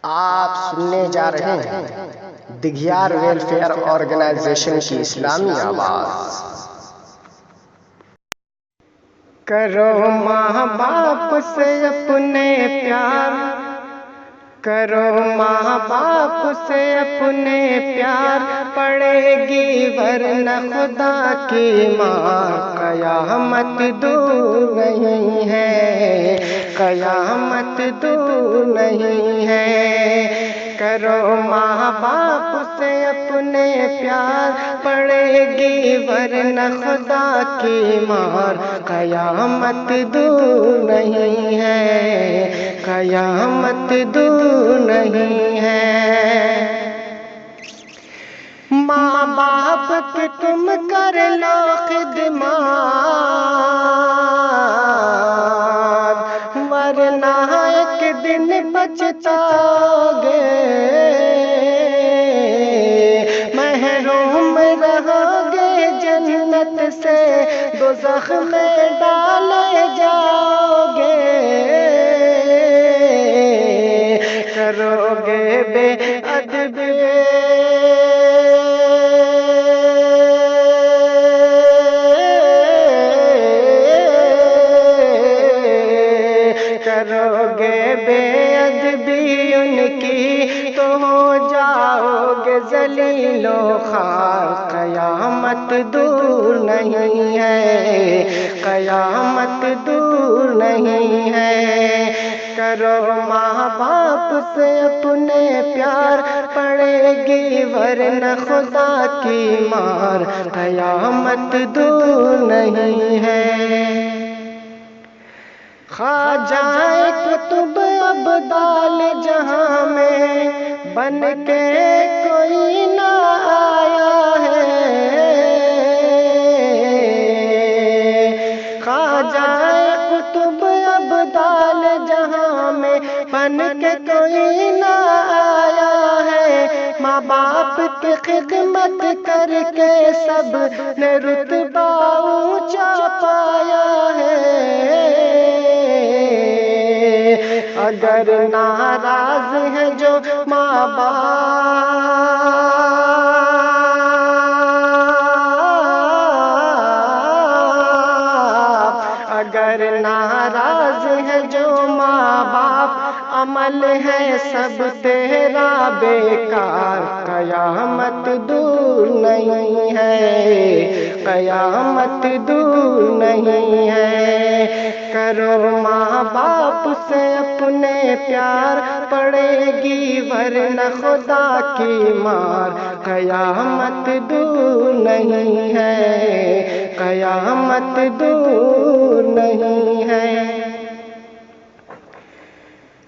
آپ سننے جا رہے ہیں دگھیار ویلفیئر آرگنائزیشن کی اسلامی آواز۔ کرو ماں باپ سے اپنے پیار، کرو ماں باپ سے اپنے پیار، پڑے گی ورنہ خدا کی مار۔ قیامت دور نہیں ہے، قیامت دور نہیں ہے۔ کرو ماں باپ سے اپنے پیار، پڑے گی ورنہ خدا کی مار۔ قیامت دور نہیں ہے، قیامت دور نہیں ہے۔ ماں باپ کی تم کر لو خدمات، ورنہ ایک دن پچھتاؤ گے، محروم رہو گے جنت سے، دوزخ میں ڈالے جاؤ گے۔ کرو گے بے ادبی، کرو گے بے ادبی ان کی، تو ہو جاؤ گے ذلیل و خوار۔ قیامت دور نہیں ہے، قیامت دور نہیں ہے۔ کرو ماں باپ سے اپنے پیار، پڑے گی ورنہ خدا کی مار۔ قیامت دور نہیں ہے۔ خواجہ قطب ابدال جہاں میں بن کے کوئی نہ آیا ہے، خواجہ قطب ابدال جہاں میں بن کے کوئی نہ آیا ہے۔ ماں باپ کی خدمت کر کے سب نے رتبہ اونچا پایا ہے۔ اگر ناراض ہیں جو ماں باپ، اگر ناراض ہیں جو ماں باپ، عمل ہے سب تیرا بیکار۔ قیامت دور نہیں ہے، قیامت دور نہیں ہے۔ کرو ماں باپ سے اپنے پیار، پڑے گی ورنہ خدا کی مار۔ قیامت دور نہیں ہے، قیامت دور نہیں ہے۔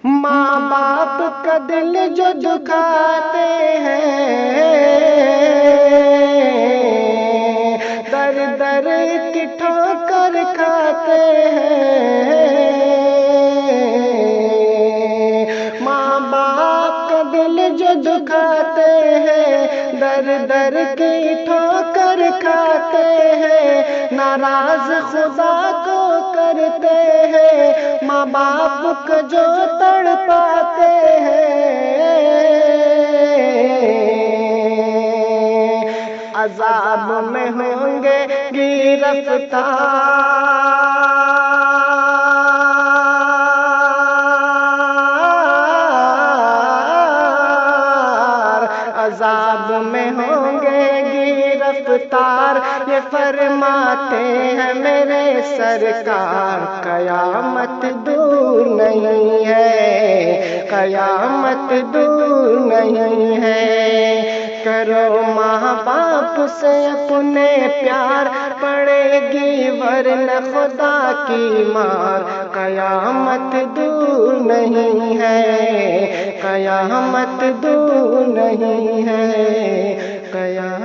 ماں باپ کا دل جو دکھاتے ہیں، در در کی ٹھوکر کھاتے ہیں۔ ماں باپ کا دل جو دکھاتے ہیں، در در کی ٹھوکر کھاتے ہیں۔ ناراض خدا کو کرتے ہیں، ماں باپ کو جو تڑپاتے ہیں۔ عذاب میں ہوں گے گرفتار، عذاب میں ہوں گے گرفتار، یہ فرماتے ہیں میرے سرکار۔ قیامت دور نہیں ہے، قیامت دور نہیں ہے۔ کرو ماں باپ سے اپنے پیار، پڑے گی ورنہ خدا کی مار۔ قیامت دور نہیں ہے، قیامت دور نہیں ہے، قیامت